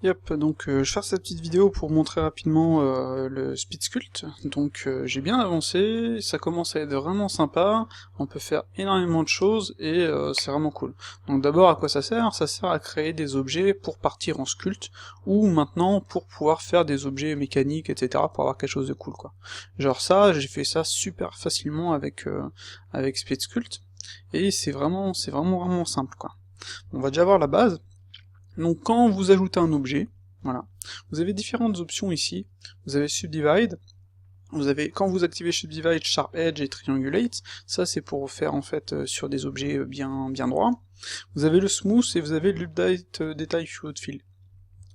Yep, donc je vais faire cette petite vidéo pour montrer rapidement le Speed Sculpt. Donc j'ai bien avancé, ça commence à être vraiment sympa, on peut faire énormément de choses et c'est vraiment cool. Donc d'abord à quoi ça sert? Ça sert à créer des objets pour partir en sculpt, ou maintenant pour pouvoir faire des objets mécaniques, etc. pour avoir quelque chose de cool quoi. Genre ça, j'ai fait ça super facilement avec Speed Sculpt, et c'est vraiment simple quoi. On va déjà voir la base. Donc quand vous ajoutez un objet, voilà, vous avez différentes options ici. Vous avez Subdivide, quand vous activez Subdivide, Sharp Edge et Triangulate, ça c'est pour faire en fait sur des objets bien droits. Vous avez le Smooth et vous avez l'Update Detail Float Fill.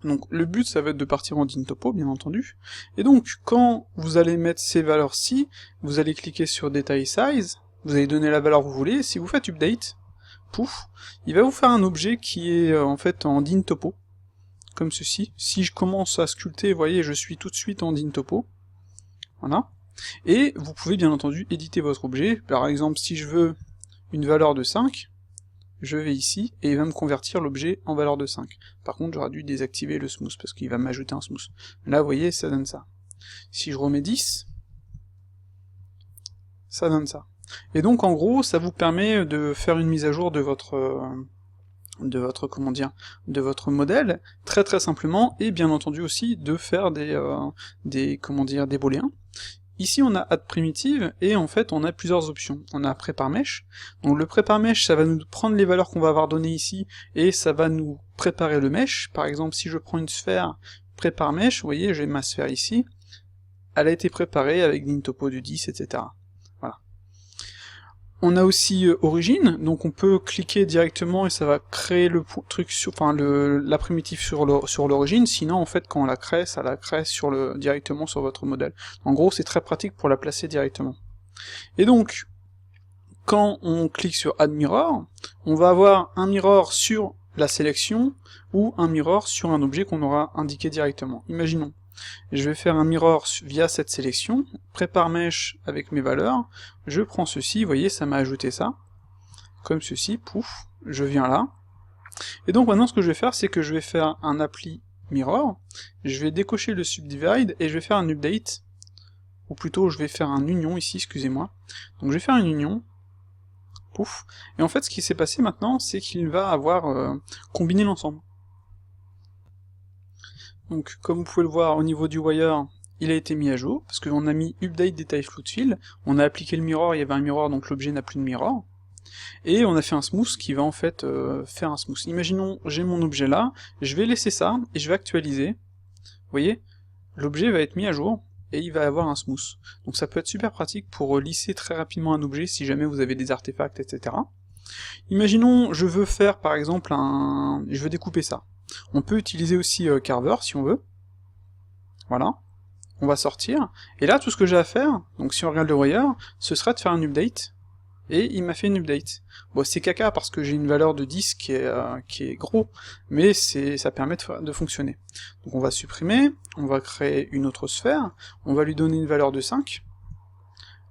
Donc le but ça va être de partir en DynTopo bien entendu, et donc quand vous allez mettre ces valeurs-ci, vous allez cliquer sur Detail Size, vous allez donner la valeur que vous voulez, si vous faites Update, pouf, il va vous faire un objet qui est en fait en DynTopo, comme ceci. Si je commence à sculpter, vous voyez, je suis tout de suite en DynTopo, voilà. Et vous pouvez bien entendu éditer votre objet, par exemple si je veux une valeur de 5, je vais ici, et il va me convertir l'objet en valeur de 5. Par contre, j'aurais dû désactiver le smooth, parce qu'il va m'ajouter un smooth. Là, vous voyez, ça donne ça. Si je remets 10, ça donne ça. Et donc, en gros, ça vous permet de faire une mise à jour de votre comment dire, de votre modèle, très simplement, et bien entendu aussi de faire comment dire, des booléens. Ici on a add primitive, et en fait on a plusieurs options. On a prépare mesh, donc le prépare mesh ça va nous prendre les valeurs qu'on va avoir données ici, et ça va nous préparer le mesh. Par exemple si je prends une sphère, prépare mesh, vous voyez j'ai ma sphère ici, elle a été préparée avec DynTopo du 10, etc. Voilà. On a aussi origine, donc on peut cliquer directement et ça va créer le truc sur, enfin la primitive sur l'origine. Sinon en fait quand on la crée, ça la crée directement sur votre modèle. En gros c'est très pratique pour la placer directement. Et donc quand on clique sur Add Mirror, on va avoir un mirror sur la sélection ou un mirror sur un objet qu'on aura indiqué directement. Imaginons, je vais faire un mirror via cette sélection, prépare mesh avec mes valeurs, je prends ceci, vous voyez, ça m'a ajouté ça, comme ceci, pouf, je viens là, et donc maintenant ce que je vais faire, c'est que je vais faire un apply mirror, je vais décocher le subdivide, et je vais faire un update, ou plutôt je vais faire un union ici, excusez-moi, donc je vais faire une union, pouf, et en fait ce qui s'est passé maintenant, c'est qu'il va avoir combiné l'ensemble. Donc, comme vous pouvez le voir au niveau du wire, il a été mis à jour, parce qu'on a mis Update Detail Float Fill, on a appliqué le mirror, il y avait un mirror, donc l'objet n'a plus de mirror, et on a fait un smooth qui va en fait faire un smooth. Imaginons, j'ai mon objet là, je vais laisser ça, et je vais actualiser, vous voyez, l'objet va être mis à jour, et il va avoir un smooth. Donc ça peut être super pratique pour lisser très rapidement un objet, si jamais vous avez des artefacts, etc. Imaginons, je veux faire par exemple je veux découper ça. On peut utiliser aussi Carver si on veut. Voilà. On va sortir. Et là, tout ce que j'ai à faire, donc si on regarde le wire, ce serait de faire un update. Et il m'a fait une update. Bon, c'est caca parce que j'ai une valeur de 10 qui est gros, mais ça permet de fonctionner. Donc on va supprimer, on va créer une autre sphère, on va lui donner une valeur de 5.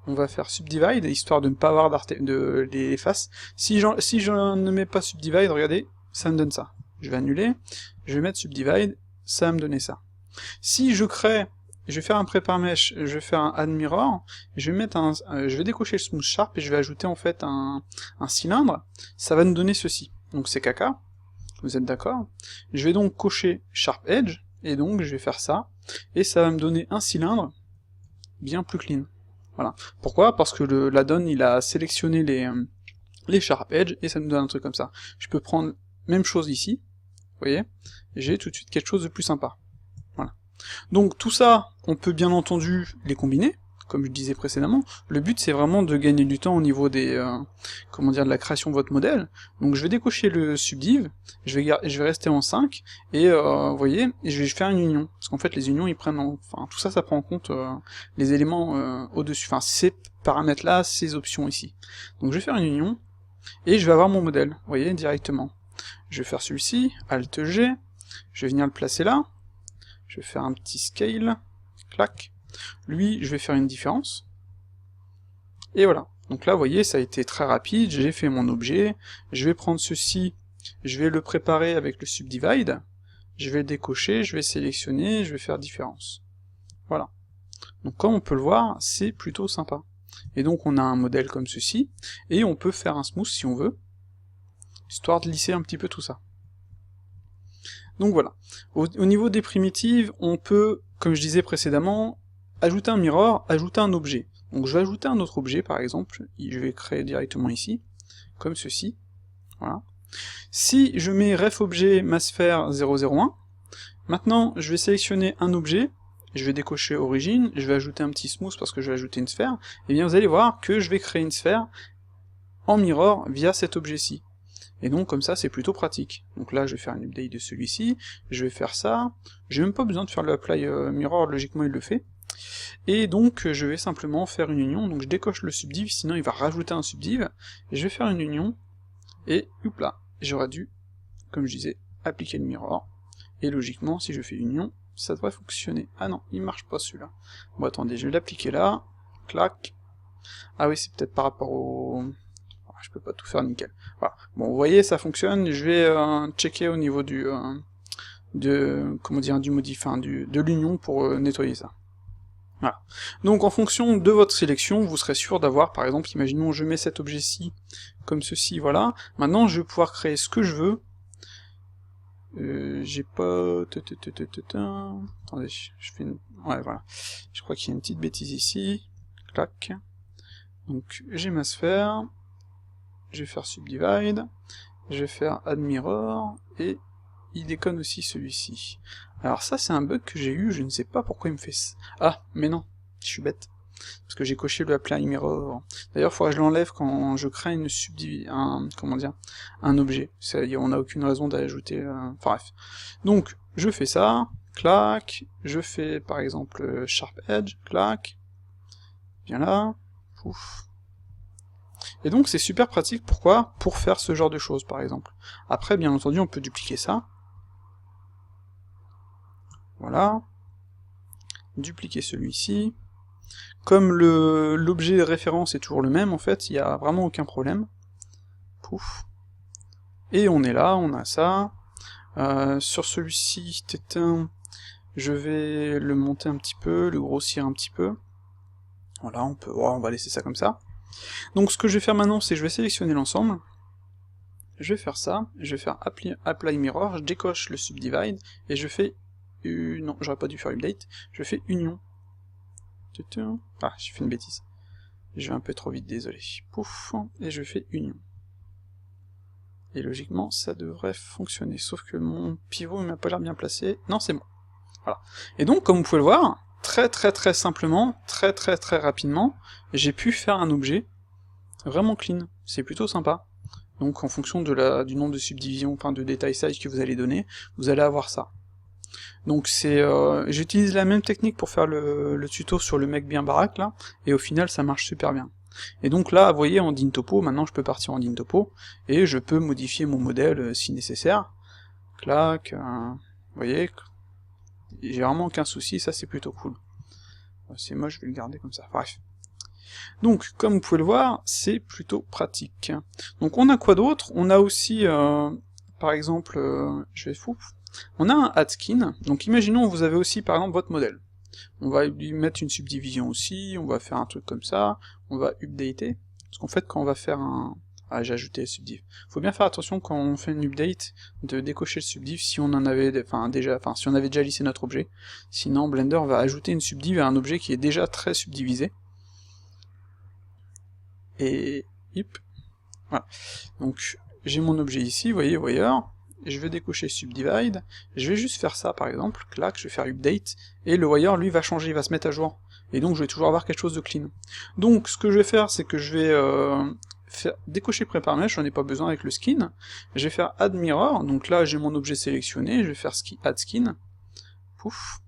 On va faire subdivide, histoire de ne pas avoir les faces. Si je ne mets pas subdivide, regardez, ça me donne ça. Je vais annuler, je vais mettre subdivide, ça va me donner ça. Si je crée, je vais faire un prepare mesh, je vais faire un add mirror, je vais décocher le smooth sharp et je vais ajouter en fait un cylindre, ça va nous donner ceci. Donc c'est caca, vous êtes d'accord? Je vais donc cocher sharp edge, et donc je vais faire ça, et ça va me donner un cylindre bien plus clean. Voilà. Pourquoi? Parce que l'addon il a sélectionné les sharp edge, et ça nous donne un truc comme ça. Je peux prendre même chose ici, vous voyez, j'ai tout de suite quelque chose de plus sympa. Voilà. Donc tout ça, on peut bien entendu les combiner, comme je disais précédemment. Le but c'est vraiment de gagner du temps au niveau comment dire, de la création de votre modèle. Donc je vais décocher le subdiv, je vais rester en 5, et vous voyez, et je vais faire une union. Parce qu'en fait les unions ils prennent enfin tout ça prend en compte les éléments au-dessus, enfin ces paramètres-là, ces options ici. Donc je vais faire une union, et je vais avoir mon modèle, vous voyez, directement. Je vais faire celui-ci, Alt G, je vais venir le placer là, je vais faire un petit scale, clac, lui je vais faire une différence, et voilà. Donc là vous voyez ça a été très rapide, j'ai fait mon objet, je vais prendre ceci, je vais le préparer avec le subdivide, je vais le décocher, je vais sélectionner, je vais faire différence. Voilà. Donc comme on peut le voir, c'est plutôt sympa. Et donc on a un modèle comme ceci, et on peut faire un smooth si on veut, histoire de lisser un petit peu tout ça. Donc voilà. Au niveau des primitives, on peut, comme je disais précédemment, ajouter un mirror, ajouter un objet. Donc je vais ajouter un autre objet par exemple, je vais créer directement ici, comme ceci, voilà. Si je mets ref objet ma sphère 001, maintenant je vais sélectionner un objet, je vais décocher origine, je vais ajouter un petit smooth parce que je vais ajouter une sphère, et bien vous allez voir que je vais créer une sphère en mirror via cet objet-ci. Et donc comme ça c'est plutôt pratique. Donc là je vais faire une update de celui-ci, je vais faire ça, j'ai même pas besoin de faire le apply mirror, logiquement il le fait. Et donc je vais simplement faire une union, donc je décoche le subdiv, sinon il va rajouter un subdiv, et je vais faire une union, et hop là, j'aurais dû, comme je disais, appliquer le mirror, et logiquement si je fais union, ça devrait fonctionner. Ah non, il marche pas celui-là. Bon attendez, je vais l'appliquer là, clac. Ah oui, c'est peut-être par rapport au... je peux pas tout faire nickel. Voilà. Bon, vous voyez, ça fonctionne, je vais checker au niveau du... du modif, de l'union pour nettoyer ça. Voilà. Donc en fonction de votre sélection, vous serez sûr d'avoir, par exemple, imaginons je mets cet objet-ci, comme ceci, voilà. Maintenant, je vais pouvoir créer ce que je veux. J'ai pas... Attendez, je fais une... Ouais, voilà. Je crois qu'il y a une petite bêtise ici. Clac. Donc j'ai ma sphère. Je vais faire subdivide. Je vais faire add mirror. Et il déconne aussi celui-ci. Alors ça c'est un bug que j'ai eu, je ne sais pas pourquoi il me fait ça. Ah, mais non, je suis bête. Parce que j'ai coché le apply mirror. D'ailleurs, il faudrait que je l'enlève quand je crée une un objet. On n'a aucune raison d'ajouter... Enfin bref. Donc, je fais ça, clac, je fais par exemple sharp edge, clac, viens là, pouf. Et donc c'est super pratique, pourquoi? Pour faire ce genre de choses, par exemple. Après, bien entendu, on peut dupliquer ça. Voilà. Dupliquer celui-ci. Comme l'objet de référence est toujours le même, en fait, il n'y a vraiment aucun problème. Pouf. Et on est là, on a ça. Sur celui-ci, je vais le monter un petit peu, le grossir un petit peu. Voilà, on va laisser ça comme ça. Donc ce que je vais faire maintenant, c'est que je vais sélectionner l'ensemble. Je vais faire ça, je vais faire apply mirror, je décoche le subdivide, et je fais... non, j'aurais pas dû faire update, je fais union. Ah, j'ai fait une bêtise. Je vais un peu trop vite, désolé. Pouf, et je fais union. Et logiquement, ça devrait fonctionner, sauf que mon pivot m'a pas l'air bien placé. Non, c'est bon. Voilà. Et donc, comme vous pouvez le voir, très simplement, très rapidement, j'ai pu faire un objet vraiment clean. C'est plutôt sympa. Donc, en fonction de du nombre de subdivisions, enfin de detail size que vous allez donner, vous allez avoir ça. Donc c'est, j'utilise la même technique pour faire le tuto sur le mec bien baraque là, et au final ça marche super bien. Et donc là, vous voyez, en DIN-topo, maintenant je peux partir en DIN-topo, et je peux modifier mon modèle si nécessaire. Clac, vous voyez, j'ai vraiment aucun souci, ça c'est plutôt cool. C'est moche, je vais le garder comme ça, bref. Donc, comme vous pouvez le voir, c'est plutôt pratique. Donc on a quoi d'autre? On a aussi, par exemple, je vais fou. On a un add skin, donc imaginons vous avez aussi par exemple votre modèle. On va lui mettre une subdivision aussi, on va faire un truc comme ça, on va updater, parce qu'en fait quand on va faire un... Ah, j'ai ajouté le subdiv. Faut bien faire attention quand on fait une update, de décocher le subdiv si on en avait, si on avait déjà lissé notre objet, sinon Blender va ajouter une subdiv à un objet qui est déjà très subdivisé. Et... hip. Voilà. Donc, j'ai mon objet ici, vous voyez, wire, et je vais décocher subdivide, je vais juste faire ça par exemple, clac, je vais faire update, et le wire lui va changer, il va se mettre à jour, et donc je vais toujours avoir quelque chose de clean. Donc ce que je vais faire, c'est que je vais faire décocher prépare mesh, j'en ai pas besoin avec le skin, je vais faire add mirror, donc là j'ai mon objet sélectionné, je vais faire add skin, pouf,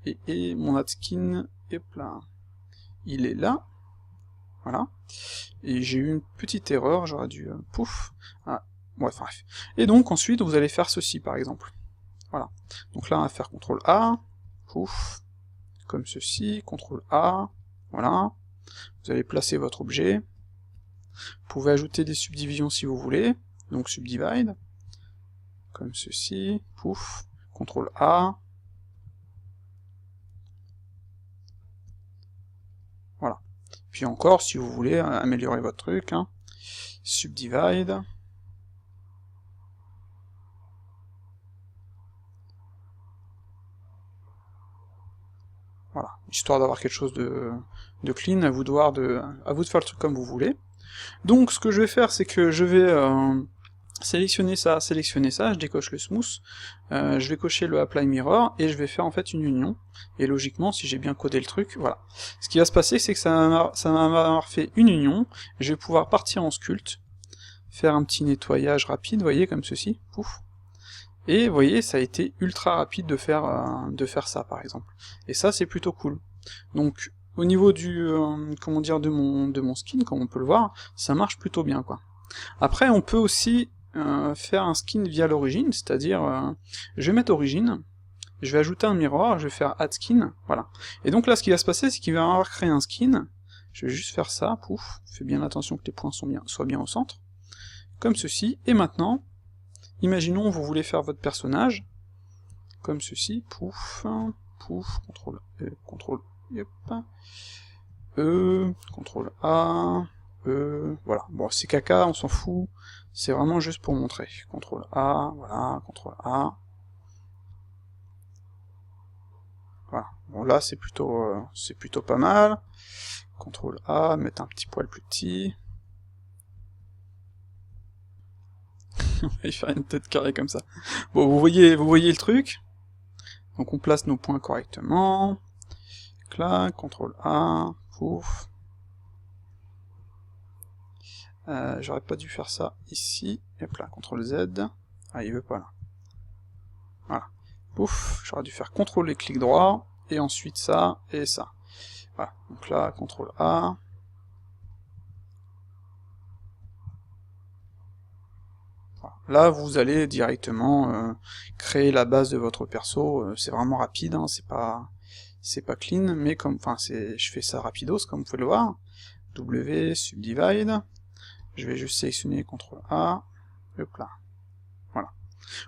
et mon add skin, hop là, il est là, voilà, et j'ai eu une petite erreur, j'aurais dû, pouf, ah, bref. Et donc ensuite vous allez faire ceci par exemple. Voilà. Donc là on va faire CTRL A, pouf, comme ceci, CTRL A, voilà. Vous allez placer votre objet. Vous pouvez ajouter des subdivisions si vous voulez, donc subdivide, comme ceci, pouf. CTRL A. Voilà. Puis encore, si vous voulez améliorer votre truc, hein, Subdivide. Voilà, histoire d'avoir quelque chose de clean, à vous de faire le truc comme vous voulez. Donc ce que je vais faire, c'est que je vais sélectionner ça, je décoche le smooth, je vais cocher le apply mirror, et je vais faire en fait une union, et logiquement, si j'ai bien codé le truc, voilà. Ce qui va se passer, c'est que ça va fait une union, je vais pouvoir partir en sculpt, faire un petit nettoyage rapide, vous voyez, comme ceci, pouf. Et vous voyez, ça a été ultra rapide de faire ça, par exemple. Et ça, c'est plutôt cool. Donc, au niveau du, comment dire, de mon skin, comme on peut le voir, ça marche plutôt bien, quoi. Après, on peut aussi faire un skin via l'origine, c'est-à-dire, je vais mettre origine, je vais ajouter un miroir, je vais faire add skin, voilà. Et donc là, ce qui va se passer, c'est qu'il va y avoir créé un skin, je vais juste faire ça, pouf, fais bien attention que les points soient bien au centre, comme ceci, et maintenant, imaginons vous voulez faire votre personnage, comme ceci, pouf, pouf, CTRL, yep, CTRL A, voilà, bon c'est caca, on s'en fout, c'est vraiment juste pour montrer, CTRL A, voilà, CTRL A, voilà, bon là c'est plutôt pas mal, CTRL A, mettre un petit poil plus petit, on va y faire une tête carrée comme ça. Bon, vous voyez le truc. Donc on place nos points correctement. Clac, CTRL A, pouf. J'aurais pas dû faire ça ici. Hop là, CTRL Z. Ah, il veut pas là. Voilà. Pouf, j'aurais dû faire CTRL et clic droit, et ensuite ça, et ça. Voilà, donc là, CTRL A. Là, vous allez directement créer la base de votre perso, c'est vraiment rapide, hein, c'est pas clean, mais comme, enfin, je fais ça rapidos, comme vous pouvez le voir. W, subdivide, je vais juste sélectionner CTRL A, hop là, voilà.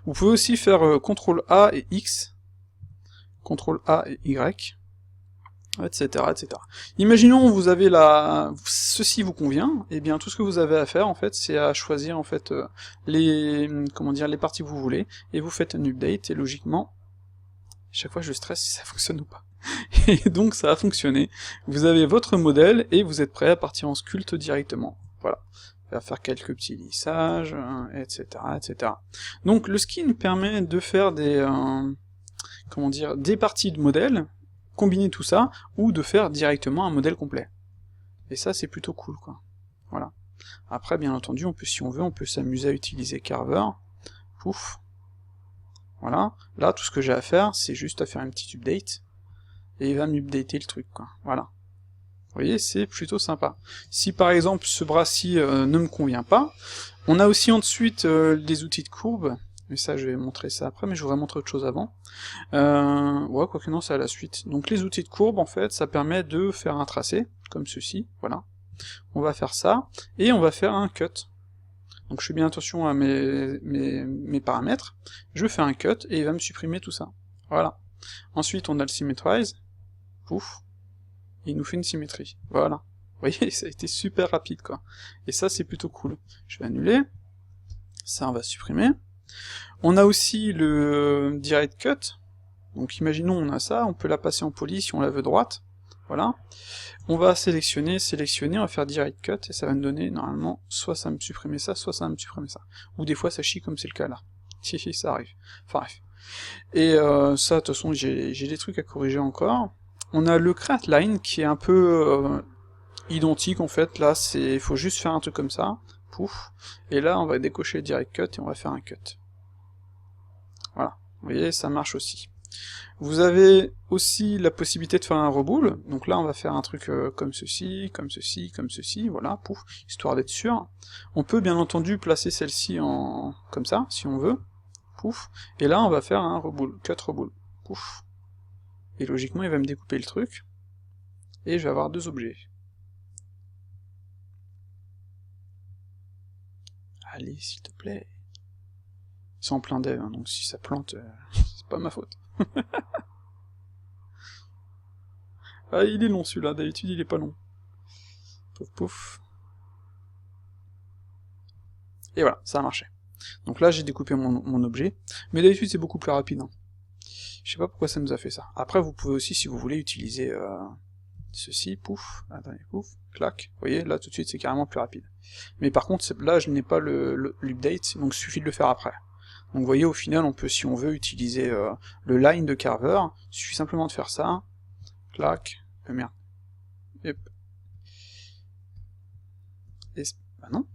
Vous pouvez aussi faire CTRL A et X, CTRL A et Y, etc., etc. Imaginons vous avez ceci vous convient, et bien tout ce que vous avez à faire en fait, c'est à choisir en fait les parties que vous voulez, et vous faites un update, et logiquement, chaque fois je stresse si ça fonctionne ou pas. Et donc ça a fonctionné, vous avez votre modèle, et vous êtes prêt à partir en sculpt directement. Voilà. On va faire quelques petits lissages, etc., etc. Donc le skin permet de faire des parties de modèles, combiner tout ça, ou de faire directement un modèle complet. Et ça, c'est plutôt cool, quoi. Voilà. Après, bien entendu, si on veut, on peut s'amuser à utiliser Carver. Pouf. Voilà. Là, tout ce que j'ai à faire, c'est juste à faire une petite update, et il va m'updater le truc, quoi. Voilà. Vous voyez, c'est plutôt sympa. Si par exemple, ce bras-ci ne me convient pas, on a aussi ensuite des outils de courbe, mais ça, je vais montrer ça après, mais je voudrais montrer autre chose avant. Ouais, quoique non, c'est à la suite. Donc les outils de courbe, en fait, ça permet de faire un tracé, comme ceci, voilà. On va faire ça, et on va faire un cut. Donc je fais bien attention à mes paramètres, je fais un cut, et il va me supprimer tout ça. Voilà. Ensuite, on a le symmetrize, pouf, il nous fait une symétrie, voilà. Vous voyez, ça a été super rapide, quoi. Et ça, c'est plutôt cool. Je vais annuler, ça, on va supprimer. On a aussi le direct cut, donc imaginons on a ça, on peut la passer en poly si on la veut droite, voilà. On va sélectionner, on va faire direct cut, et ça va me donner, normalement, soit ça va me supprimer ça, soit ça va me supprimer ça. Ou des fois ça chie comme c'est le cas là. Si, ça arrive. Enfin bref. Et ça, de toute façon, j'ai des trucs à corriger encore. On a le create line qui est un peu identique en fait, là, il faut juste faire un truc comme ça, pouf, et là on va décocher le direct cut et on va faire un cut. Voilà, vous voyez, ça marche aussi. Vous avez aussi la possibilité de faire un reboule, donc là on va faire un truc comme ceci, comme ceci, comme ceci, voilà, pouf, histoire d'être sûr. On peut bien entendu placer celle-ci comme ça, si on veut, pouf, et là on va faire un reboule, cut reboule, pouf. Et logiquement il va me découper le truc, et je vais avoir deux objets. Allez, s'il te plaît. Ils sont en plein dev, hein, donc si ça plante, c'est c'est pas ma faute. Ah, il est long celui-là, d'habitude il est pas long. Pouf pouf. Et voilà, ça a marché. Donc là j'ai découpé mon objet, mais d'habitude c'est beaucoup plus rapide. Hein. Je sais pas pourquoi ça nous a fait ça. Après vous pouvez aussi, si vous voulez, utiliser ceci, pouf, attendez, pouf, clac, vous voyez, là tout de suite c'est carrément plus rapide. Mais par contre, là je n'ai pas l'update, donc il suffit de le faire après. Donc vous voyez, au final, on peut, si on veut, utiliser le line de Carver, il suffit simplement de faire ça, clac, merde, yep. Et, bah non.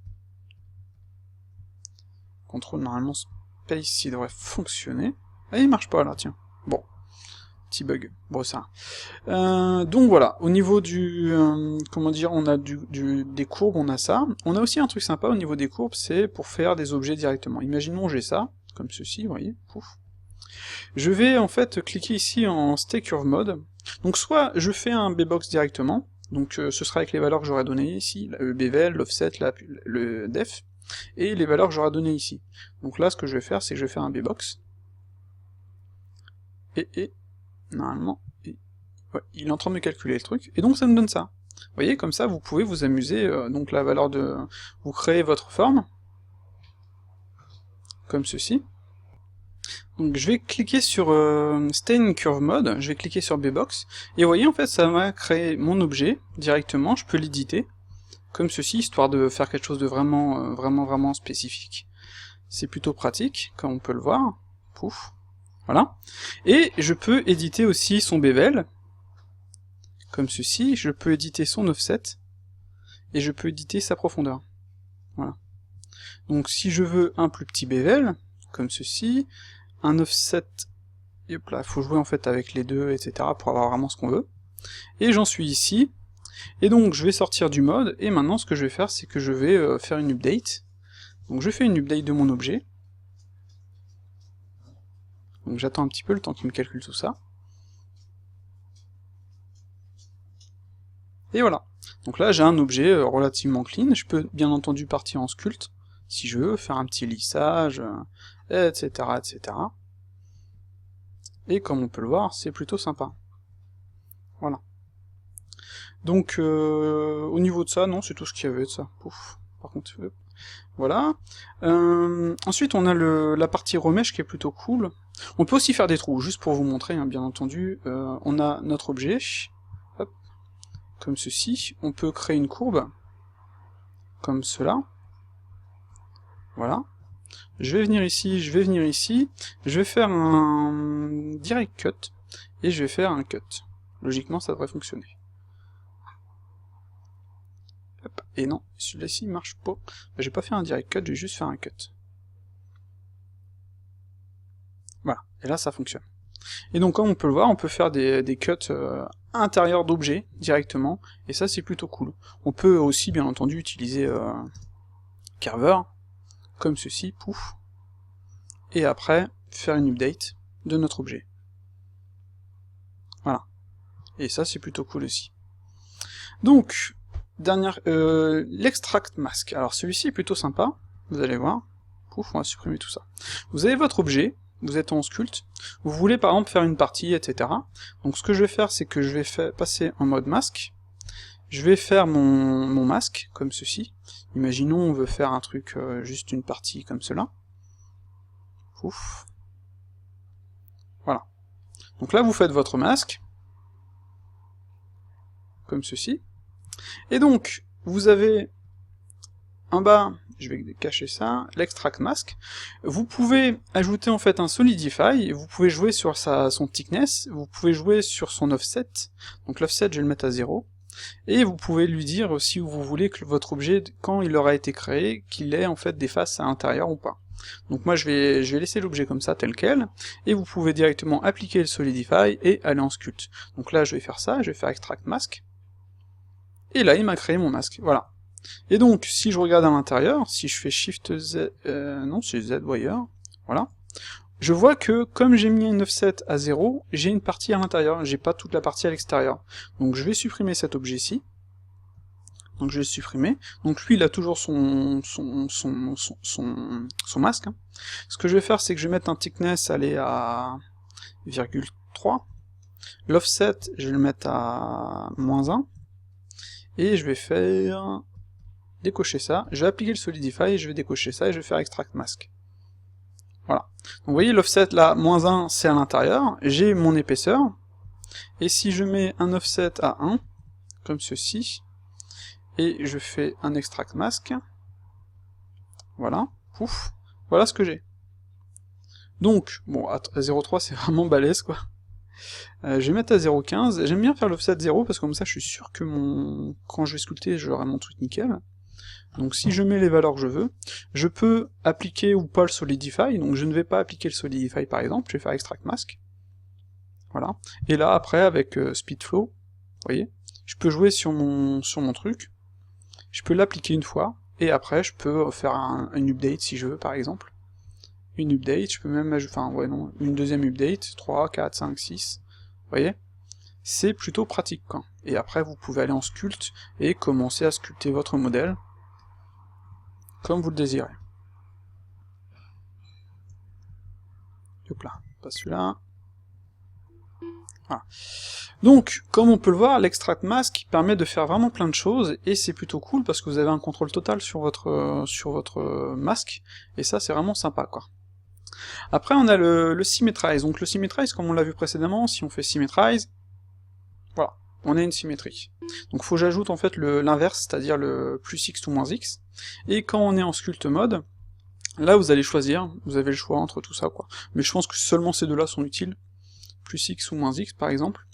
Contrôle, normalement, space, il devrait fonctionner. Ah, il marche pas là, tiens. Bon. Petit bug. Bon, ça. Donc voilà, au niveau du... comment dire, on a des courbes, on a ça. On a aussi un truc sympa au niveau des courbes, c'est pour faire des objets directement. Imaginons j'ai ça, comme ceci, vous voyez, pouf. Je vais en fait cliquer ici en Stay Curve Mode. Donc soit je fais un B-Box directement, donc ce sera avec les valeurs que j'aurais données ici, le bevel, l'offset, le def, et les valeurs que j'aurais données ici. Donc là, ce que je vais faire, c'est que je vais faire un B-Box. Et normalement, ouais, il est en train de me calculer le truc, et donc ça me donne ça. Vous voyez, comme ça, vous pouvez vous amuser, donc la valeur de... Vous créez votre forme, comme ceci. Donc je vais cliquer sur Stain Curve Mode, je vais cliquer sur B-Box, et vous voyez, en fait, ça m'a créé mon objet, directement, je peux l'éditer, comme ceci, histoire de faire quelque chose de vraiment, vraiment spécifique. C'est plutôt pratique, comme on peut le voir, pouf. Voilà. Et je peux éditer aussi son bevel, comme ceci, je peux éditer son offset, et je peux éditer sa profondeur. Voilà. Donc si je veux un plus petit bevel, comme ceci, un offset, hop là, faut jouer en fait avec les deux, etc., pour avoir vraiment ce qu'on veut. Et j'en suis ici, et donc je vais sortir du mode, et maintenant ce que je vais faire, c'est que je vais faire une update. Donc je fais une update de mon objet. Donc j'attends un petit peu le temps qu'il me calcule tout ça. Et voilà. Donc là j'ai un objet relativement clean, je peux bien entendu partir en sculpte, si je veux, faire un petit lissage, etc., etc. Et comme on peut le voir, c'est plutôt sympa. Voilà. Donc au niveau de ça, non, c'est tout ce qu'il y avait de ça. Pouf. Par contre, voilà. Ensuite on a la partie remèche qui est plutôt cool. On peut aussi faire des trous, juste pour vous montrer, hein, bien entendu. On a notre objet, hop, comme ceci. On peut créer une courbe, comme cela. Voilà. Je vais venir ici, je vais venir ici. Je vais faire un direct cut, et je vais faire un cut. Logiquement, ça devrait fonctionner. Hop. Et non, celui-là-ci il marche pas. J'ai pas fait un direct cut, j'ai juste fait un cut. Voilà, et là ça fonctionne. Et donc comme on peut le voir, on peut faire des cuts à l'intérieur d'objets directement, et ça c'est plutôt cool. On peut aussi bien entendu utiliser Carver, comme ceci, pouf, et après faire une update de notre objet. Voilà. Et ça c'est plutôt cool aussi. Donc, l'extract mask. Alors celui-ci est plutôt sympa, vous allez voir. Pouf, on va supprimer tout ça. Vous avez votre objet, vous êtes en sculpte, vous voulez par exemple faire une partie, etc. Donc ce que je vais faire, c'est que je vais passer en mode masque, je vais faire mon masque, comme ceci. Imaginons on veut faire un truc, juste une partie comme cela. Pouf. Voilà. Donc là vous faites votre masque, comme ceci. Et donc, vous avez en bas, je vais cacher ça, l'extract mask. Vous pouvez ajouter en fait un solidify, vous pouvez jouer sur son thickness, vous pouvez jouer sur son offset, donc l'offset je vais le mettre à 0, et vous pouvez lui dire si vous voulez que votre objet, quand il aura été créé, qu'il ait en fait des faces à l'intérieur ou pas. Donc moi je vais laisser l'objet comme ça, tel quel, et vous pouvez directement appliquer le solidify et aller en sculpt. Donc là je vais faire ça, je vais faire extract mask, et là il m'a créé mon masque, voilà. Et donc, si je regarde à l'intérieur, si je fais Shift Z, non, c'est Z Wire, voilà, je vois que, comme j'ai mis un offset à 0, j'ai une partie à l'intérieur, j'ai pas toute la partie à l'extérieur. Donc je vais supprimer cet objet-ci, donc je vais le supprimer, donc lui il a toujours son masque, hein. Ce que je vais faire, c'est que je vais mettre un thickness, aller à 0,3. L'offset, je vais le mettre à -1, et je vais faire décocher ça, je vais appliquer le Solidify, je vais décocher ça, et je vais faire Extract Mask. Voilà. Donc vous voyez, l'offset là, -1, c'est à l'intérieur, j'ai mon épaisseur, et si je mets un offset à 1, comme ceci, et je fais un Extract Mask, voilà, pouf, voilà ce que j'ai. Donc, bon, à 0,3 c'est vraiment balèze, quoi. Je vais mettre à 0,15, j'aime bien faire l'offset 0, parce que comme ça je suis sûr que quand je vais sculpter, j'aurai mon truc nickel. Donc si je mets les valeurs que je veux, je peux appliquer ou pas le Solidify, donc je ne vais pas appliquer le Solidify par exemple, je vais faire Extract Mask. Voilà. Et là, après, avec Speedflow, vous voyez, je peux jouer sur mon truc, je peux l'appliquer une fois, et après je peux faire une update si je veux, par exemple. Une update, je peux même une deuxième update, 3, 4, 5, 6, vous voyez? C'est plutôt pratique, quoi. Et après, vous pouvez aller en sculpt, et commencer à sculpter votre modèle, comme vous le désirez. Hop là, pas celui-là. Voilà. Donc, comme on peut le voir, l'Extract Mask permet de faire vraiment plein de choses, et c'est plutôt cool parce que vous avez un contrôle total sur votre masque, et ça c'est vraiment sympa, quoi. Après on a le Symmetrize, donc le Symmetrize, comme on l'a vu précédemment, si on fait Symmetrize, voilà, on a une symétrie. Donc faut que j'ajoute en fait l'inverse, c'est-à-dire le plus X ou moins X, et quand on est en Sculpt mode, là vous allez choisir, vous avez le choix entre tout ça, quoi. Mais je pense que seulement ces deux-là sont utiles, plus X ou moins X par exemple,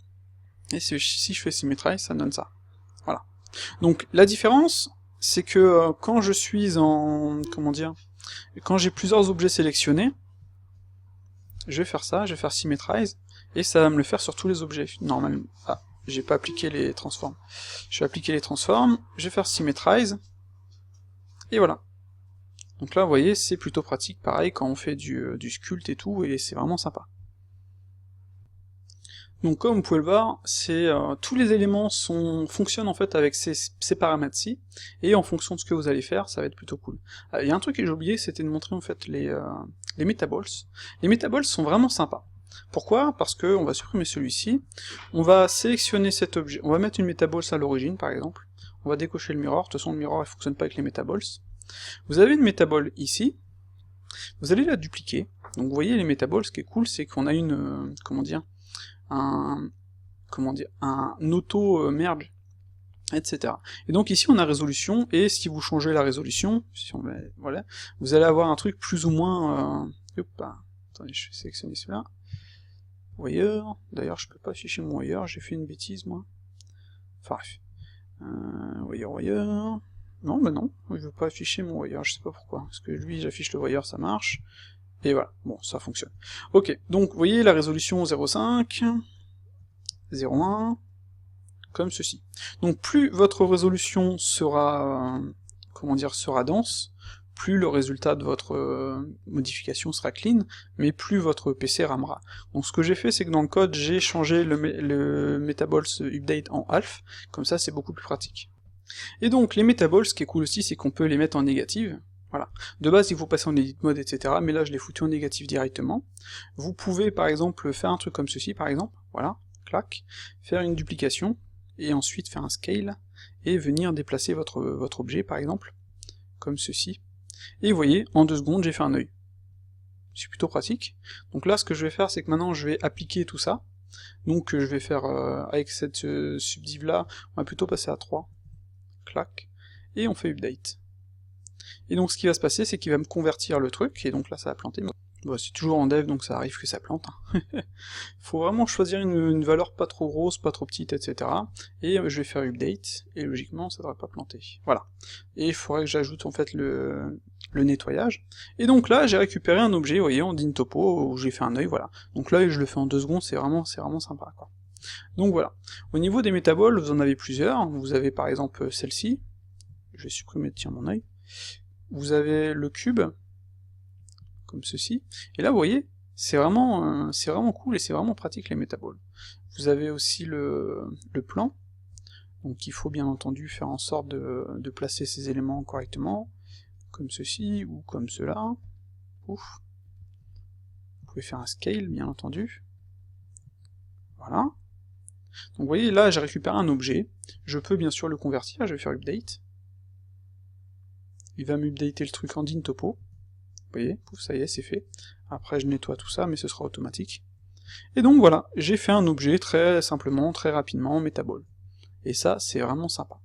et si je fais Symmetrize, ça donne ça. Voilà. Donc la différence, c'est que quand je suis en... comment dire, quand j'ai plusieurs objets sélectionnés, je vais faire ça, je vais faire Symmetrize, et ça va me le faire sur tous les objets, normalement. Ah, j'ai pas appliqué les transforms. Je vais appliquer les transforms, je vais faire Symmetrize, et voilà. Donc là, vous voyez, c'est plutôt pratique, pareil, quand on fait du sculpt et tout, et c'est vraiment sympa. Donc comme vous pouvez le voir, tous les éléments fonctionnent en fait avec ces paramètres-ci, et en fonction de ce que vous allez faire, ça va être plutôt cool. Il y a un truc que j'ai oublié, c'était de montrer en fait les metaballs. Les metaballs sont vraiment sympas. Pourquoi? Parce que on va supprimer celui-ci, on va sélectionner cet objet, on va mettre une metaballs à l'origine par exemple, on va décocher le mirror, de toute façon le mirror il fonctionne pas avec les metaballs. Vous avez une metaball ici, vous allez la dupliquer, donc vous voyez les metaballs, ce qui est cool, c'est qu'on a une, un auto-merge, etc. Et donc ici on a résolution, et si vous changez la résolution, voilà, vous allez avoir un truc plus ou moins... attendez, je vais sélectionner celui-là. Wire, d'ailleurs je peux pas afficher mon wire, j'ai fait une bêtise moi. Enfin bref. Wire... Non, bah non, il veut pas afficher mon wire, je sais pas pourquoi, parce que lui j'affiche le wire, ça marche, et voilà, bon, ça fonctionne. Ok, donc vous voyez la résolution 0,5, 0,1, comme ceci. Donc plus votre résolution sera, sera dense, plus le résultat de votre modification sera clean, mais plus votre PC ramera. Donc ce que j'ai fait, c'est que dans le code, j'ai changé le metaballs update en half, comme ça c'est beaucoup plus pratique. Et donc les metaballs, ce qui est cool aussi, c'est qu'on peut les mettre en négative. Voilà. De base, il faut passer en edit mode, etc., mais là je l'ai foutu en négatif directement. Vous pouvez par exemple faire un truc comme ceci, par exemple, voilà, clac, faire une duplication, et ensuite faire un scale, et venir déplacer votre objet, par exemple, comme ceci. Et vous voyez, en 2 secondes, j'ai fait un œil. C'est plutôt pratique. Donc là, ce que je vais faire, c'est que maintenant, je vais appliquer tout ça. Donc je vais faire, avec cette subdiv-là, on va plutôt passer à 3. Clac. Et on fait update. Et donc ce qui va se passer, c'est qu'il va me convertir le truc, et donc là, ça va planter. Bon, c'est toujours en dev, donc ça arrive que ça plante. Faut vraiment choisir une valeur pas trop grosse, pas trop petite, etc. Et je vais faire update, et logiquement ça devrait pas planter. Voilà. Et il faudrait que j'ajoute en fait le nettoyage. Et donc là, j'ai récupéré un objet, vous voyez, en din topo, où j'ai fait un œil, voilà. Donc là, je le fais en 2 secondes, c'est vraiment sympa, quoi. Donc voilà. Au niveau des metaballs, vous en avez plusieurs. Vous avez par exemple celle-ci. Je vais supprimer, tiens, mon œil. Vous avez le cube, comme ceci, et là vous voyez, c'est vraiment cool et c'est vraiment pratique les metaballs. Vous avez aussi le plan, donc il faut bien entendu faire en sorte de placer ces éléments correctement, comme ceci, ou comme cela. Ouf. Vous pouvez faire un scale, bien entendu. Voilà. Donc vous voyez, là j'ai récupéré un objet, je peux bien sûr le convertir, je vais faire update. Il va m'updater le truc en DynTopo. Vous voyez, pouf, ça y est, c'est fait. Après je nettoie tout ça, mais ce sera automatique. Et donc voilà, j'ai fait un objet très simplement, très rapidement, Metaball. Et ça, c'est vraiment sympa.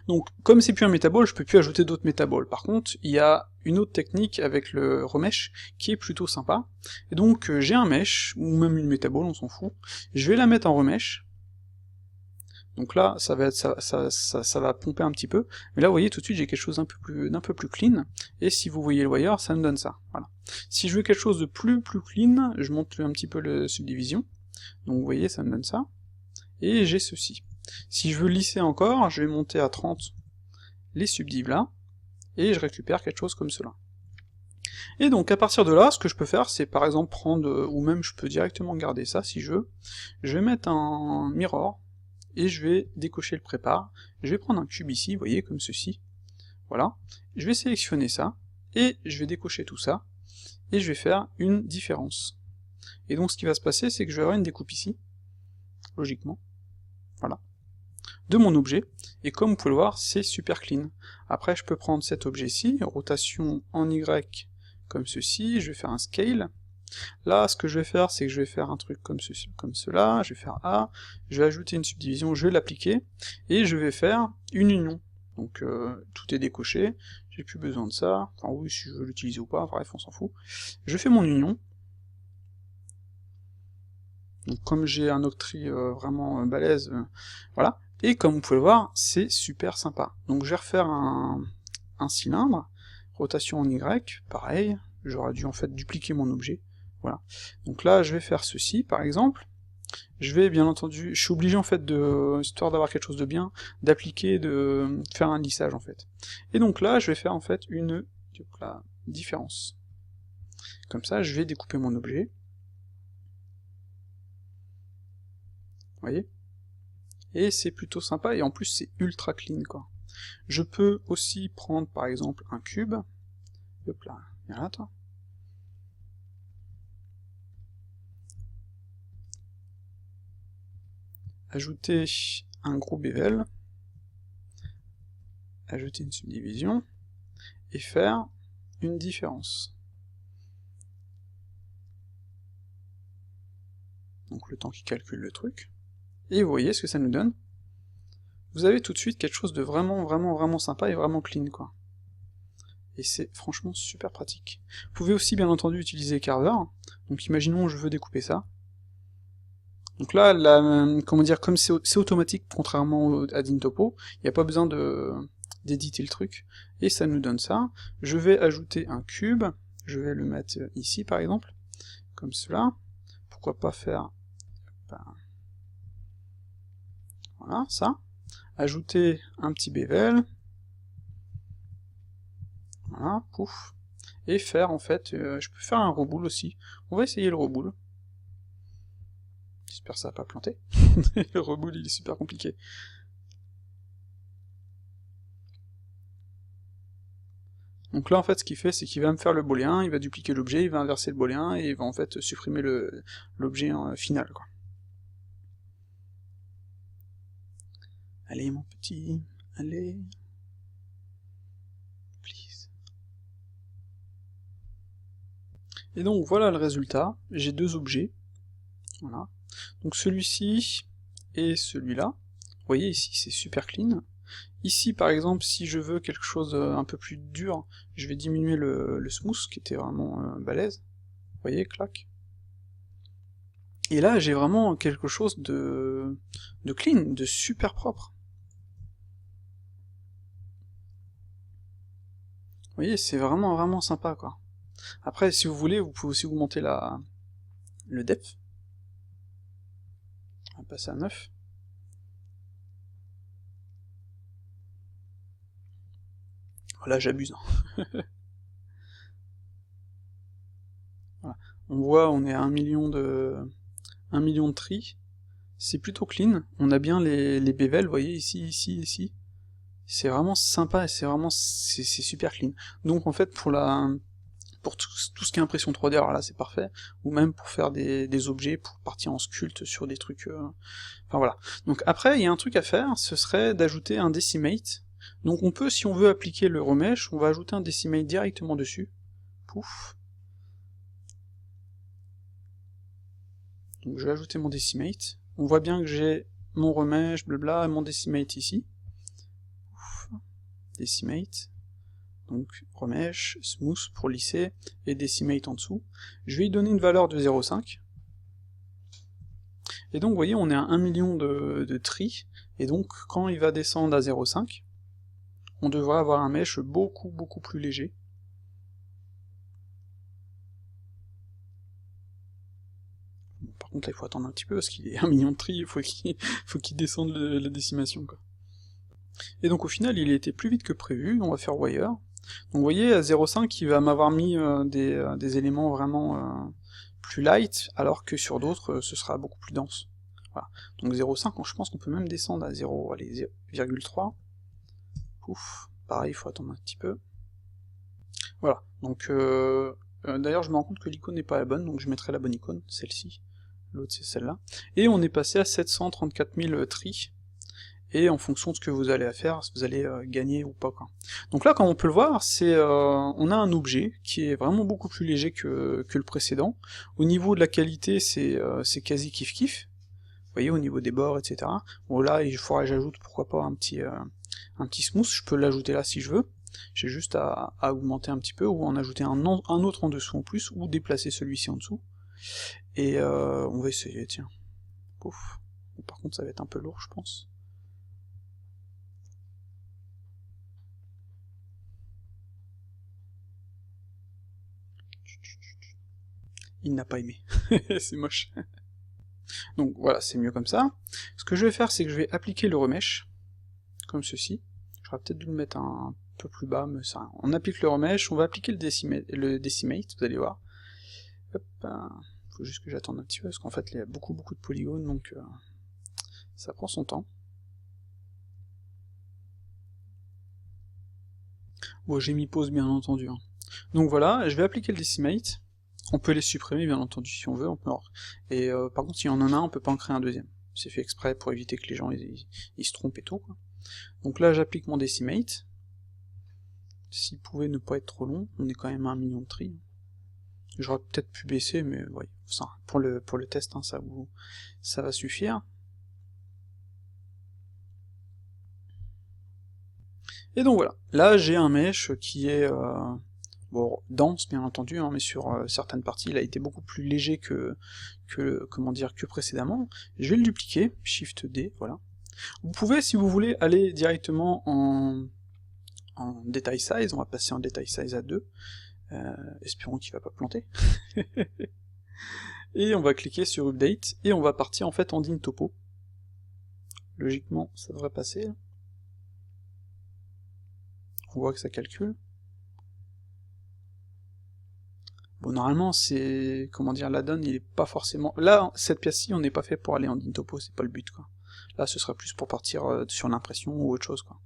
Donc, comme c'est plus un Metaball, je peux plus ajouter d'autres Metaballs. Par contre, il y a une autre technique avec le remesh qui est plutôt sympa. Et donc, j'ai un mesh, ou même une Metaball, on s'en fout. Je vais la mettre en remesh. Donc là, ça va pomper un petit peu. Mais là, vous voyez, tout de suite, j'ai quelque chose d'un peu plus clean. Et si vous voyez le wire, ça me donne ça. Voilà. Si je veux quelque chose de plus clean, je monte un petit peu la subdivision. Donc vous voyez, ça me donne ça. Et j'ai ceci. Si je veux lisser encore, je vais monter à 30 les subdiv là, et je récupère quelque chose comme cela. Et donc à partir de là, ce que je peux faire, c'est par exemple prendre, ou même je peux directement garder ça si je veux, je vais mettre un mirror, et je vais décocher le prépare, je vais prendre un cube ici, vous voyez, comme ceci, voilà, je vais sélectionner ça, et je vais décocher tout ça, et je vais faire une différence. Et donc ce qui va se passer, c'est que je vais avoir une découpe ici, logiquement, voilà, de mon objet, et comme vous pouvez le voir, c'est super clean. Après, je peux prendre cet objet-ci, rotation en Y, comme ceci, je vais faire un scale. Là, ce que je vais faire, c'est que je vais faire un truc comme ceci, comme cela, je vais faire A, je vais ajouter une subdivision, je vais l'appliquer, et je vais faire une union. Donc tout est décoché, j'ai plus besoin de ça, enfin oui, si je veux l'utiliser ou pas, bref, on s'en fout. Je fais mon union. Donc comme j'ai un octri vraiment balèze, voilà. Et comme vous pouvez le voir, c'est super sympa. Donc je vais refaire un cylindre, rotation en Y, pareil, j'aurais dû en fait dupliquer mon objet, voilà. Donc là, je vais faire ceci, par exemple, je vais bien entendu, je suis obligé en fait de, histoire d'avoir quelque chose de bien, d'appliquer, de faire un lissage en fait. Et donc là, je vais faire en fait une différence. Comme ça, je vais découper mon objet. Vous voyez? Et c'est plutôt sympa, et en plus c'est ultra clean, quoi. Je peux aussi prendre, par exemple, un cube, hop là, viens là, toi. Ajouter un gros bevel, ajouter une subdivision, et faire une différence. Donc le temps qu'il calcule le truc. Et vous voyez ce que ça nous donne. Vous avez tout de suite quelque chose de vraiment sympa et vraiment clean, quoi. Et c'est franchement super pratique. Vous pouvez aussi bien entendu utiliser Carver, donc imaginons je veux découper ça. Donc là, comment dire, comme c'est automatique, contrairement à DynTopo, il n'y a pas besoin d'éditer le truc, et ça nous donne ça. Je vais ajouter un cube, je vais le mettre ici par exemple, comme cela. Pourquoi pas faire... voilà, ça. Ajouter un petit bevel. Voilà, pouf. Et faire, en fait, je peux faire un reboule aussi. On va essayer le reboule. J'espère que ça va pas planter. Le reboule, il est super compliqué. Donc là, en fait, ce qu'il fait, c'est qu'il va me faire le booléen, il va dupliquer l'objet, il va inverser le booléen, et il va en fait supprimer l'objet final, quoi. Allez, mon petit, allez... Please. Et donc, voilà le résultat. J'ai deux objets. Voilà. Donc celui-ci et celui-là. Vous voyez, ici, c'est super clean. Ici, par exemple, si je veux quelque chose un peu plus dur, je vais diminuer le smooth, qui était vraiment balèze. Vous voyez, clac. Et là, j'ai vraiment quelque chose de clean, de super propre. Vous voyez, c'est vraiment sympa, quoi. Après, si vous voulez, vous pouvez aussi augmenter le depth. On va passer à 9. Là, j'abuse. Voilà. On voit, on est à 1 million de tri. C'est plutôt clean. On a bien les bevels, vous voyez, ici. C'est vraiment sympa et c'est super clean. Donc en fait, pour pour tout ce qui est impression 3D, alors là c'est parfait, ou même pour faire des objets, pour partir en sculpte sur des trucs... Enfin voilà. Donc après, il y a un truc à faire, ce serait d'ajouter un decimate. Donc on peut, si on veut appliquer le remesh, on va ajouter un decimate directement dessus. Pouf. Donc je vais ajouter mon decimate. On voit bien que j'ai mon remesh, blabla, mon decimate ici. Pouf. Decimate. Donc remesh, smooth pour lisser, et decimate en dessous. Je vais lui donner une valeur de 0,5. Et donc vous voyez, on est à 1 million de tri, et donc quand il va descendre à 0,5, on devrait avoir un mesh beaucoup plus léger. Bon, par contre là il faut attendre un petit peu, parce qu'il est 1 million de tri, il faut qu'il descende la décimation, quoi. Et donc au final il a été plus vite que prévu, on va faire wire. Donc vous voyez, à 0,5 il va m'avoir mis des éléments vraiment plus light, alors que sur d'autres ce sera beaucoup plus dense. Voilà. Donc 0,5, je pense qu'on peut même descendre à 0,3. Pouf, pareil, il faut attendre un petit peu. Voilà, donc d'ailleurs je me rends compte que l'icône n'est pas la bonne, donc je mettrai la bonne icône, celle-ci. L'autre c'est celle-là. Et on est passé à 734 000 tri. Et en fonction de ce que vous allez faire, vous allez gagner ou pas, quoi. Donc là, comme on peut le voir, on a un objet qui est vraiment beaucoup plus léger que le précédent. Au niveau de la qualité, c'est quasi kiff-kiff. Vous voyez, au niveau des bords, etc. Bon là, il faudrait que j'ajoute, pourquoi pas, un petit smooth, je peux l'ajouter là si je veux. J'ai juste à augmenter un petit peu, ou en ajouter un autre en dessous en plus, ou déplacer celui-ci en dessous. Et on va essayer, tiens. Pouf. Bon, par contre, ça va être un peu lourd, je pense. Il n'a pas aimé. C'est moche. Donc voilà, c'est mieux comme ça. Ce que je vais faire, c'est que je vais appliquer le remesh, comme ceci. J'aurais peut-être dû le mettre un peu plus bas, mais ça... On applique le remesh, on va appliquer le decimate, vous allez voir. Hop, faut juste que j'attende un petit peu, parce qu'en fait, il y a beaucoup de polygones, donc ça prend son temps. Bon, j'ai mis pause, bien entendu. Hein. Donc voilà, je vais appliquer le decimate. On peut les supprimer, bien entendu, si on veut, et par contre, s'il y en a un, on peut pas en créer un deuxième. C'est fait exprès pour éviter que les gens ils se trompent et tout, quoi. Donc là, j'applique mon decimate. S'il pouvait ne pas être trop long, on est quand même à 1 million de tri. J'aurais peut-être pu baisser, mais ouais, ça, pour le test, hein, ça va suffire. Et donc voilà, là j'ai un mesh qui est bon, dense bien entendu, hein, mais sur certaines parties il a été beaucoup plus léger que précédemment. Je vais le dupliquer, Shift D, voilà. Vous pouvez, si vous voulez, aller directement en Detail Size, on va passer en Detail Size à 2, espérons qu'il va pas planter. Et on va cliquer sur Update, et on va partir en fait en Din Topo. Logiquement, ça devrait passer. On voit que ça calcule. Bon, normalement, c'est... comment dire, la donne, il est pas forcément... Là, cette pièce-ci, on n'est pas fait pour aller en Din Topo, c'est pas le but, quoi. Là, ce serait plus pour partir sur l'impression ou autre chose, quoi.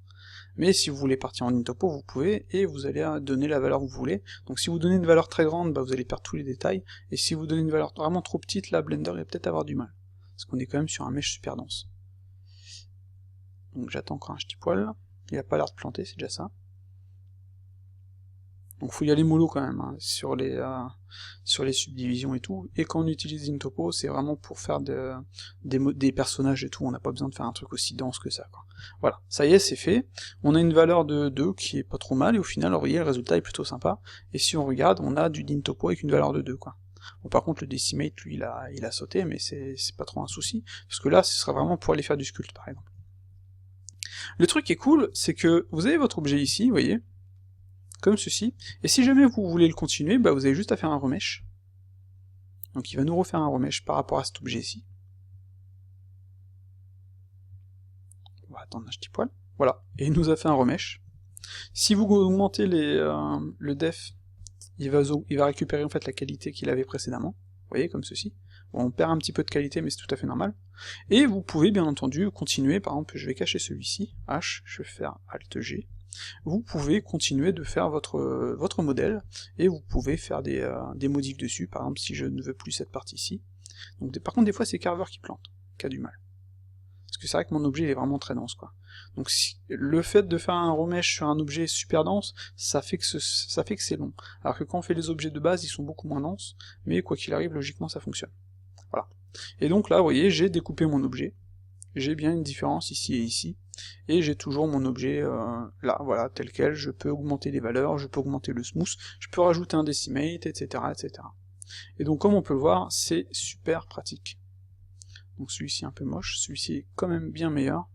Mais si vous voulez partir en Din Topo, vous pouvez, et vous allez donner la valeur que vous voulez. Donc si vous donnez une valeur très grande, bah, vous allez perdre tous les détails, et si vous donnez une valeur vraiment trop petite, là, Blender va peut-être avoir du mal. Parce qu'on est quand même sur un mesh super dense. Donc j'attends encore un petit poil. Il a pas l'air de planter, c'est déjà ça. Donc faut y aller mollo quand même, hein, sur les subdivisions et tout, et quand on utilise Din Topo, c'est vraiment pour faire des personnages et tout, on n'a pas besoin de faire un truc aussi dense que ça, quoi. Voilà, ça y est, c'est fait, on a une valeur de 2 qui est pas trop mal, et au final, vous voyez, le résultat est plutôt sympa, et si on regarde, on a du Din Topo avec une valeur de 2, quoi. Bon, par contre, le Decimate, lui, il a sauté, mais c'est pas trop un souci, parce que là, ce serait vraiment pour aller faire du sculpt, par exemple. Le truc qui est cool, c'est que vous avez votre objet ici, vous voyez, comme ceci, et si jamais vous voulez le continuer, bah vous avez juste à faire un remesh. Donc il va nous refaire un remesh par rapport à cet objet-ci. On va attendre un petit poil. Voilà, et il nous a fait un remesh. Si vous augmentez le def, il va récupérer en fait la qualité qu'il avait précédemment. Vous voyez, comme ceci. Bon, on perd un petit peu de qualité, mais c'est tout à fait normal. Et vous pouvez bien entendu continuer, par exemple, je vais cacher celui-ci, H, je vais faire Alt G, vous pouvez continuer de faire votre modèle, et vous pouvez faire des modifs dessus, par exemple si je ne veux plus cette partie-ci. Donc par contre des fois c'est Carver qui plante, qui a du mal. Parce que c'est vrai que mon objet il est vraiment très dense, quoi. Donc le fait de faire un remesh sur un objet super dense, ça fait que c'est long. Alors que quand on fait les objets de base, ils sont beaucoup moins denses, mais quoi qu'il arrive, logiquement ça fonctionne. Voilà. Et donc là, vous voyez, j'ai découpé mon objet, j'ai bien une différence ici et ici, et j'ai toujours mon objet là, voilà, tel quel, je peux augmenter les valeurs, je peux augmenter le smooth, je peux rajouter un decimate, etc., etc. Et donc comme on peut le voir, c'est super pratique. Donc celui-ci est un peu moche, celui-ci est quand même bien meilleur.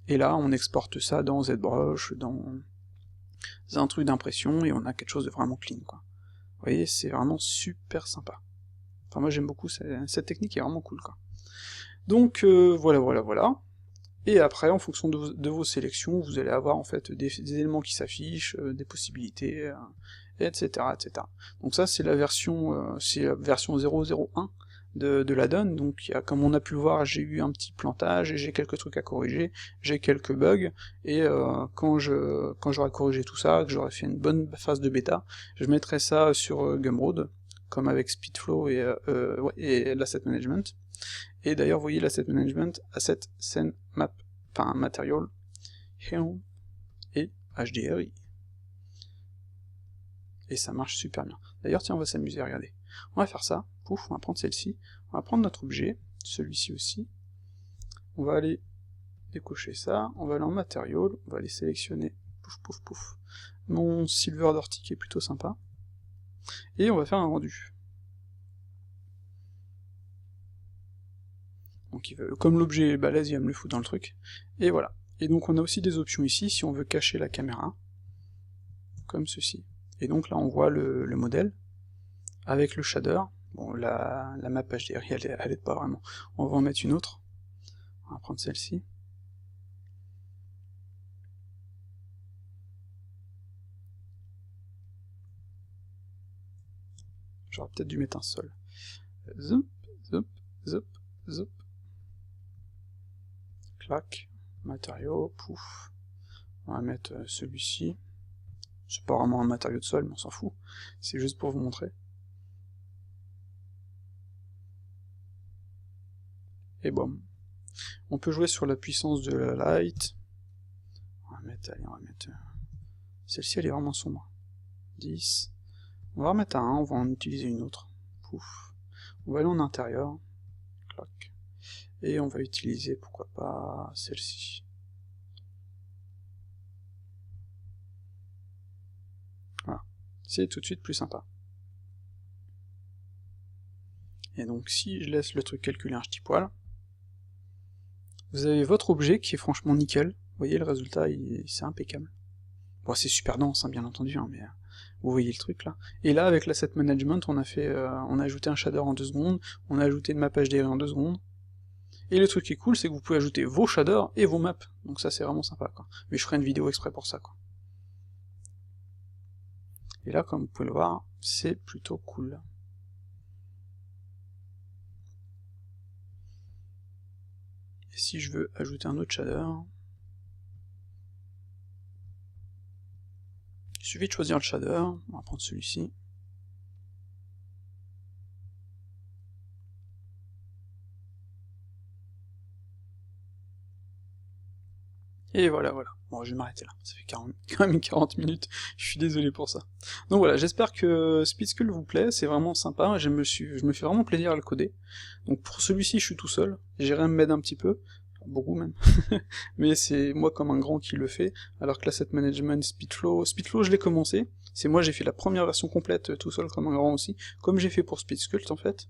Et là, on exporte ça dans ZBrush, dans un truc d'impression, et on a quelque chose de vraiment clean, quoi. Vous voyez, c'est vraiment super sympa. Enfin, moi j'aime beaucoup, cette technique est vraiment cool, quoi. Donc voilà. Et après, en fonction de vos sélections, vous allez avoir en fait des éléments qui s'affichent, des possibilités, etc., etc. Donc ça, c'est la version 0.01 de la donne, donc comme on a pu le voir, j'ai eu un petit plantage, et j'ai quelques trucs à corriger, j'ai quelques bugs, et quand j'aurai corrigé tout ça, que j'aurai fait une bonne phase de bêta, je mettrai ça sur Gumroad, comme avec Speedflow et l'asset management. Et d'ailleurs, vous voyez l'asset management, asset, scene, map, enfin material, et HDRI. Et ça marche super bien. D'ailleurs, tiens, on va s'amuser, regardez. On va faire ça, pouf, on va prendre celle-ci, on va prendre notre objet, celui-ci aussi, on va aller décocher ça, on va aller en material, on va aller sélectionner, pouf, pouf, pouf, mon silver dirty qui est plutôt sympa, et on va faire un rendu. Donc comme l'objet est balèze, il va me le foutre dans le truc, et voilà. Et donc on a aussi des options ici, si on veut cacher la caméra, comme ceci. Et donc là on voit le modèle, avec le shader. Bon, la map HDRI, elle aide pas vraiment. On va en mettre une autre. On va prendre celle-ci. J'aurais peut-être dû mettre un sol. Zop, zop, zop, zop. Clac. Matériaux, pouf. On va mettre celui-ci. C'est pas vraiment un matériau de sol, mais on s'en fout. C'est juste pour vous montrer. Et bon. On peut jouer sur la puissance de la light. On va mettre, allez, on va mettre... Celle-ci, elle est vraiment sombre. 10. On va remettre à 1, on va en utiliser une autre. Pouf. On va aller en intérieur. Clac. Et on va utiliser, pourquoi pas, celle-ci. Voilà. C'est tout de suite plus sympa. Et donc si je laisse le truc calculer un petit poil, vous avez votre objet qui est franchement nickel. Vous voyez, le résultat, c'est impeccable. Bon, c'est super dense, hein, bien entendu, hein, mais vous voyez le truc là. Et là, avec l'asset management, on a ajouté un shader en 2 secondes, on a ajouté une map HDRI en 2 secondes. Et le truc qui est cool, c'est que vous pouvez ajouter vos shaders et vos maps. Donc ça, c'est vraiment sympa, quoi. Mais je ferai une vidéo exprès pour ça, quoi. Et là, comme vous pouvez le voir, c'est plutôt cool. Et si je veux ajouter un autre shader, il suffit de choisir le shader, on va prendre celui-ci. Et voilà. Bon, je vais m'arrêter là, ça fait quand même 40 minutes, je suis désolé pour ça. Donc voilà, j'espère que Speedskull vous plaît, c'est vraiment sympa, je me fais vraiment plaisir à le coder. Donc pour celui-ci, je suis tout seul, Jérém m'aide un petit peu, beaucoup même, mais c'est moi comme un grand qui le fait, alors que l'asset management, Speedflow je l'ai commencé, c'est moi j'ai fait la première version complète tout seul comme un grand aussi, comme j'ai fait pour Speedskull en fait,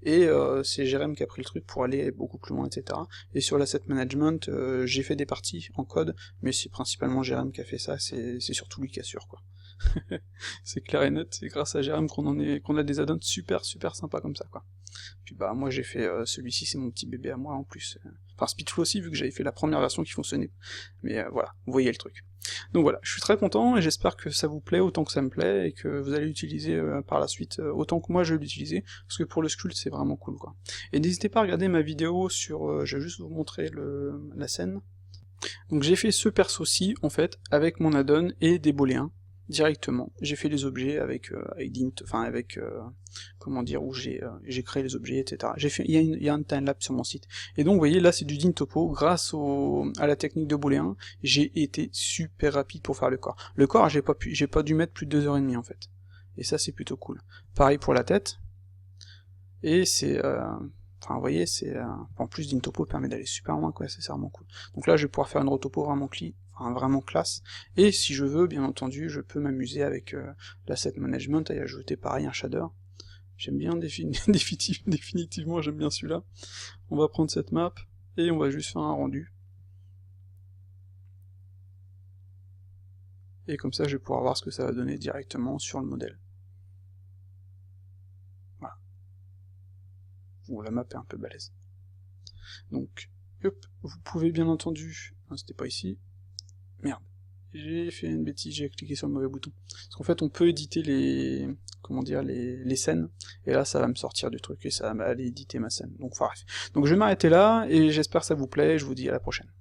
et c'est Jérém qui a pris le truc pour aller beaucoup plus loin, etc. Et sur l'asset management, j'ai fait des parties en code, mais c'est principalement Jérém qui a fait ça, c'est surtout lui qui assure, quoi. C'est clair et net, c'est grâce à Jérém qu'on a des add-ons super sympas comme ça, quoi. Puis bah moi j'ai fait celui-ci, c'est mon petit bébé à moi en plus. Enfin Speedflow aussi, vu que j'avais fait la première version qui fonctionnait. Mais voilà, vous voyez le truc. Donc voilà, je suis très content et j'espère que ça vous plaît autant que ça me plaît et que vous allez l'utiliser par la suite autant que moi je vais l'utiliser, parce que pour le sculpt c'est vraiment cool, quoi. Et n'hésitez pas à regarder ma vidéo sur, je vais juste vous montrer la scène. Donc j'ai fait ce perso-ci, en fait, avec mon add-on et des booléens, directement. J'ai fait les objets avec Dint, enfin avec, comment dire, où j'ai créé les objets, etc. Il y a un timelapse sur mon site. Et donc vous voyez, là c'est du Dint Topo, grâce à la technique de booléen, j'ai été super rapide pour faire le corps. Le corps, j'ai pas dû mettre plus de 2h30 en fait. Et ça c'est plutôt cool. Pareil pour la tête, et c'est... Enfin, vous voyez, en plus d'une topo permet d'aller super loin, quoi, c'est vraiment cool. Donc là, je vais pouvoir faire une rotopo vraiment classe, et si je veux, bien entendu, je peux m'amuser avec l'asset management et ajouter pareil un shader. J'aime bien définitivement, j'aime bien celui-là. On va prendre cette map, et on va juste faire un rendu. Et comme ça, je vais pouvoir voir ce que ça va donner directement sur le modèle. Bon, la map est un peu balèze. Donc, hop, vous pouvez bien entendu... Non, c'était pas ici. Merde. J'ai fait une bêtise, j'ai cliqué sur le mauvais bouton. Parce qu'en fait, on peut éditer les... Comment dire, les scènes, et là, ça va me sortir du truc, et ça va aller éditer ma scène. Donc, enfin, bref. Donc, je vais m'arrêter là, et j'espère que ça vous plaît, je vous dis à la prochaine.